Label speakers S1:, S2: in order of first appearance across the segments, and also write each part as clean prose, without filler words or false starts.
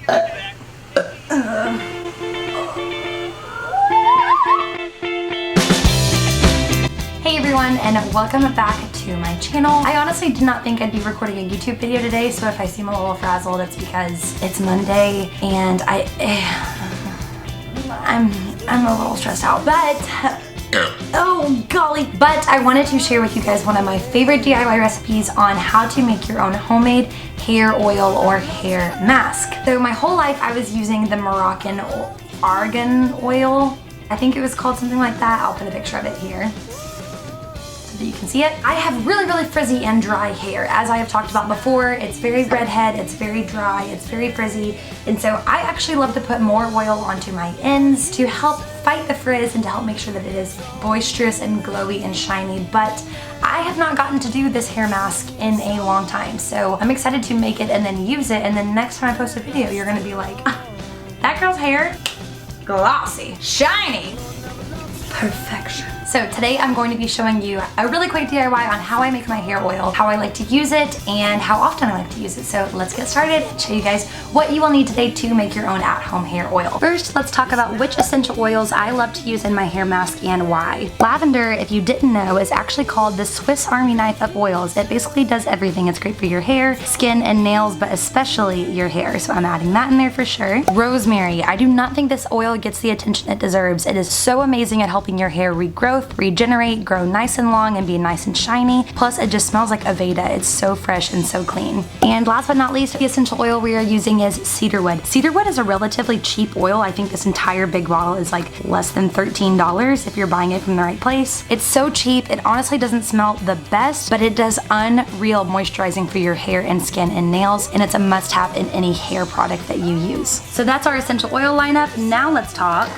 S1: Hey everyone, and welcome back to my channel. I honestly did not think I'd be recording a YouTube video today, so if I seem a little frazzled, it's because it's Monday and I'm a little stressed out, but oh golly. But I wanted to share with you guys one of my favorite DIY recipes on how to make your own homemade hair oil or hair mask. So my whole life I was using the Moroccan Argan Oil. I think it was called something like that. I'll put a picture of it here so that you can see it. I have really frizzy and dry hair. As I have talked about before, it's very redhead, it's very dry, it's very frizzy, and so I actually love to put more oil onto my ends to help fight the frizz and to help make sure that it is boisterous and glowy and shiny. But I have not gotten to do this hair mask in a long time, so I'm excited to make it and then use it, and then next time I post a video you're gonna be like, ah, that girl's hair, glossy, shiny, perfection. So today I'm going to be showing you a really quick DIY on how I make my hair oil, how I like to use it, and how often I like to use it. So let's get started and show you guys what you will need today to make your own at-home hair oil. First, let's talk about which essential oils I love to use in my hair mask and why. Lavender, if you didn't know, is actually called the Swiss Army knife of oils. It basically does everything. It's great for your hair, skin, and nails, but especially your hair. So I'm adding that in there for sure. Rosemary, I do not think this oil gets the attention it deserves. It is so amazing at helping your hair regrowth, regenerate, grow nice and long, and be nice and shiny. Plus, it just smells like Aveda. It's so fresh and so clean. And last but not least, the essential oil we are using is Cedarwood. Cedarwood is a relatively cheap oil. I think this entire big bottle is like less than $13 if you're buying it from the right place. It's so cheap. It honestly doesn't smell the best, but it does unreal moisturizing for your hair and skin and nails, and it's a must-have in any hair product that you use. So that's our essential oil lineup. Now let's talk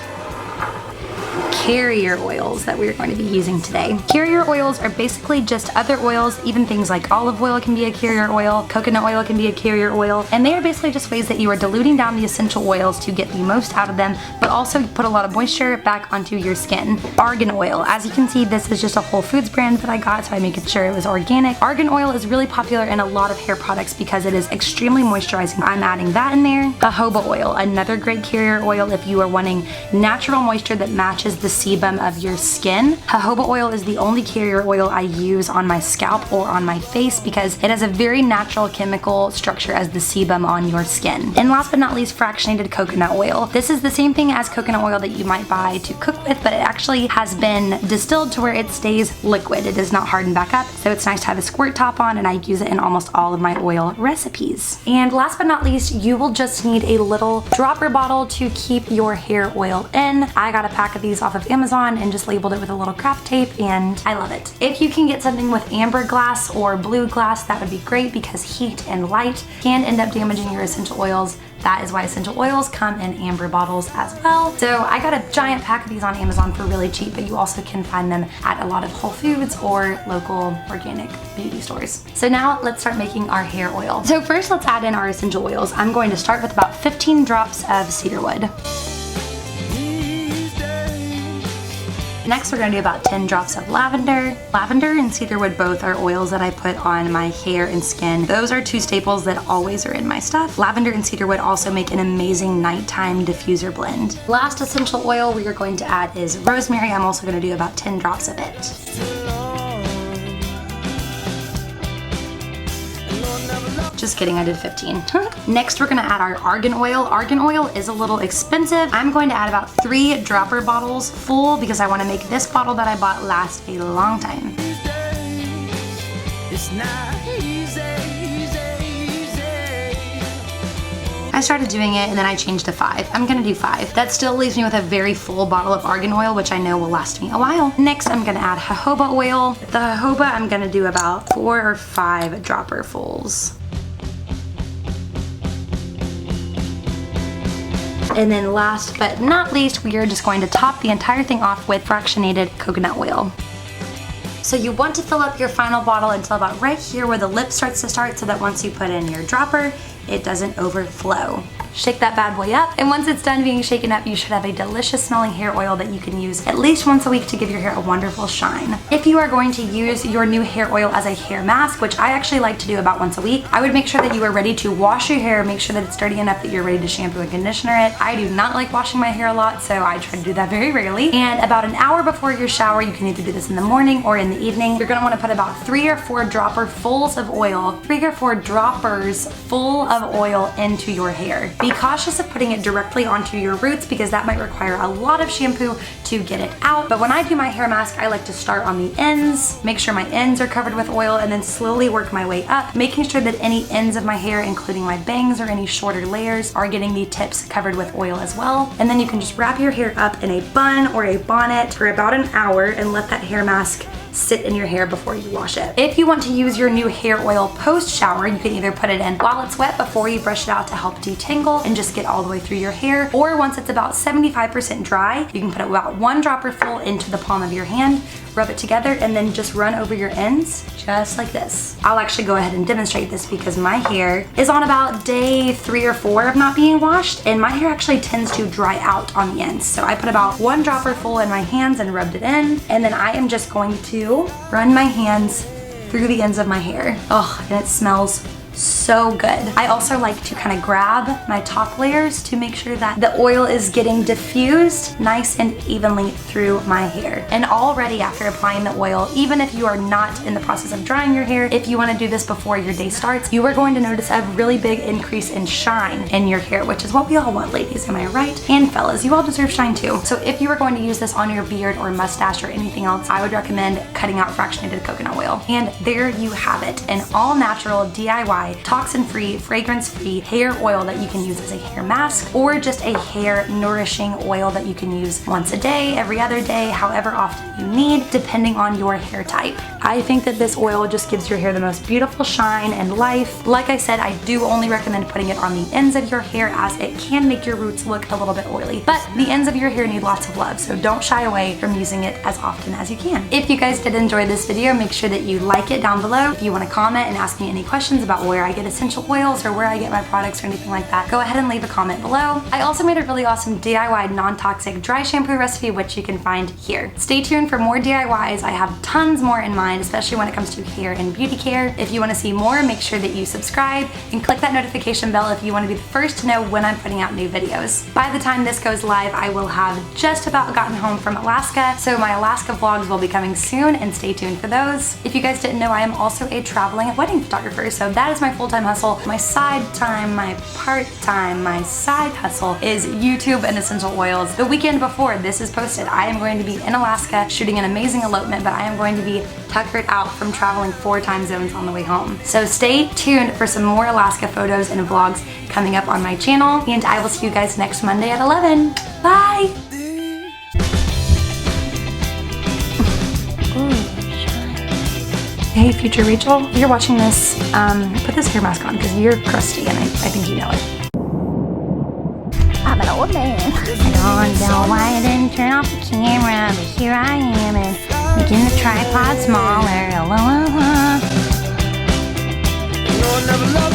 S1: carrier oils that we're going to be using today. Carrier oils are basically just other oils. Even things like olive oil can be a carrier oil, coconut oil can be a carrier oil, and they are basically just ways that you are diluting down the essential oils to get the most out of them, but also put a lot of moisture back onto your skin. Argan oil, as you can see, this is just a Whole Foods brand that I got, so I made sure it was organic. Argan oil is really popular in a lot of hair products because it is extremely moisturizing. I'm adding that in there. Jojoba oil, another great carrier oil if you are wanting natural moisture that matches the sebum of your skin. Jojoba oil is the only carrier oil I use on my scalp or on my face because it has a very natural chemical structure as the sebum on your skin. And last but not least, fractionated coconut oil. This is the same thing as coconut oil that you might buy to cook with, but it actually has been distilled to where it stays liquid. It does not harden back up, so it's nice to have a squirt top on, and I use it in almost all of my oil recipes. And last but not least, you will just need a little dropper bottle to keep your hair oil in. I got a pack of these off of Amazon and just labeled it with a little craft tape, and I love it. If you can get something with amber glass or blue glass, that would be great because heat and light can end up damaging your essential oils. That is why essential oils come in amber bottles as well. So I got a giant pack of these on Amazon for really cheap, but you also can find them at a lot of Whole Foods or local organic beauty stores. So now let's start making our hair oil. So first let's add in our essential oils. I'm going to start with about 15 drops of cedarwood. Next, we're going to do about 10 drops of lavender. Lavender and cedarwood both are oils that I put on my hair and skin. Those are two staples that always are in my stuff. Lavender and cedarwood also make an amazing nighttime diffuser blend. Last essential oil we are going to add is rosemary. I'm also going to do about 10 drops of it. Just kidding, I did 15. Next, we're gonna add our argan oil. Argan oil is a little expensive. I'm going to add about 3 dropper bottles full because I wanna make this bottle that I bought last a long time. I started doing it and then I changed to 5. I'm gonna do 5. That still leaves me with a very full bottle of argan oil, which I know will last me a while. Next, I'm gonna add jojoba oil. The jojoba, I'm gonna do about 4 or 5 dropper fulls. And then last but not least, we are just going to top the entire thing off with fractionated coconut oil. So you want to fill up your final bottle until about right here where the lip starts to start, so that once you put in your dropper, it doesn't overflow. shake that bad boy up. And once it's done being shaken up, you should have a delicious smelling hair oil that you can use at least once a week to give your hair a wonderful shine. If you are going to use your new hair oil as a hair mask, which I actually like to do about once a week, I would make sure that you are ready to wash your hair, make sure that it's dirty enough that you're ready to shampoo and conditioner it. I do not like washing my hair a lot, so I try to do that very rarely. And about an hour before your shower, you can either do this in the morning or in the evening. You're gonna wanna put about 3 or 4 droppers full of oil into your hair. Be cautious of putting it directly onto your roots because that might require a lot of shampoo to get it out. But when I do my hair mask, I like to start on the ends, make sure my ends are covered with oil, and then slowly work my way up, making sure that any ends of my hair, including my bangs or any shorter layers, are getting the tips covered with oil as well. And then you can just wrap your hair up in a bun or a bonnet for about an hour and let that hair mask sit in your hair before you wash it. If you want to use your new hair oil post shower, you can either put it in while it's wet before you brush it out to help detangle and just get all the way through your hair, or once it's about 75% dry, you can put about 1 dropper full into the palm of your hand, rub it together, and then just run over your ends just like this. I'll actually go ahead and demonstrate this because my hair is on about day 3 or 4 of not being washed, and my hair actually tends to dry out on the ends. So I put about 1 dropper full in my hands and rubbed it in, and then I am just going to run my hands through the ends of my hair. Oh, and it smells so good. I also like to kind of grab my top layers to make sure that the oil is getting diffused nice and evenly through my hair. And already after applying the oil, even if you are not in the process of drying your hair, if you want to do this before your day starts, you are going to notice a really big increase in shine in your hair, which is what we all want, ladies, am I right? And fellas, you all deserve shine too. So if you are going to use this on your beard or mustache or anything else, I would recommend cutting out fractionated coconut oil. And there you have it, an all natural DIY toxin-free, fragrance-free hair oil that you can use as a hair mask or just a hair nourishing oil that you can use once a day, every other day, however often you need, depending on your hair type. I think that this oil just gives your hair the most beautiful shine and life. Like I said, I do only recommend putting it on the ends of your hair as it can make your roots look a little bit oily, but the ends of your hair need lots of love, so don't shy away from using it as often as you can. If you guys did enjoy this video, make sure that you like it down below. If you want to comment and ask me any questions about where I get essential oils or where I get my products or anything like that, go ahead and leave a comment below. I also made a really awesome DIY non-toxic dry shampoo recipe, which you can find here. Stay tuned for more DIYs. I have tons more in mind, especially when it comes to hair and beauty care. If you want to see more, make sure that you subscribe and click that notification bell if you want to be the first to know when I'm putting out new videos. By the time this goes live, I will have just about gotten home from Alaska, so my Alaska vlogs will be coming soon, and stay tuned for those. If you guys didn't know, I am also a traveling wedding photographer, so that is my full-time hustle. My side time, my part-time, my side hustle is YouTube and essential oils. The weekend before this is posted, I am going to be in Alaska shooting an amazing elopement, but I am going to be tuckered out from traveling 4 time zones on the way home. So stay tuned for some more Alaska photos and vlogs coming up on my channel, and I will see you guys next Monday at 11. Bye! Hey, future Rachel, if you're watching this, put this hair mask on because you're crusty and I think you know it. I'm an old man. I don't know why I didn't turn off the camera, but here I am and making the tripod smaller. La, la, la.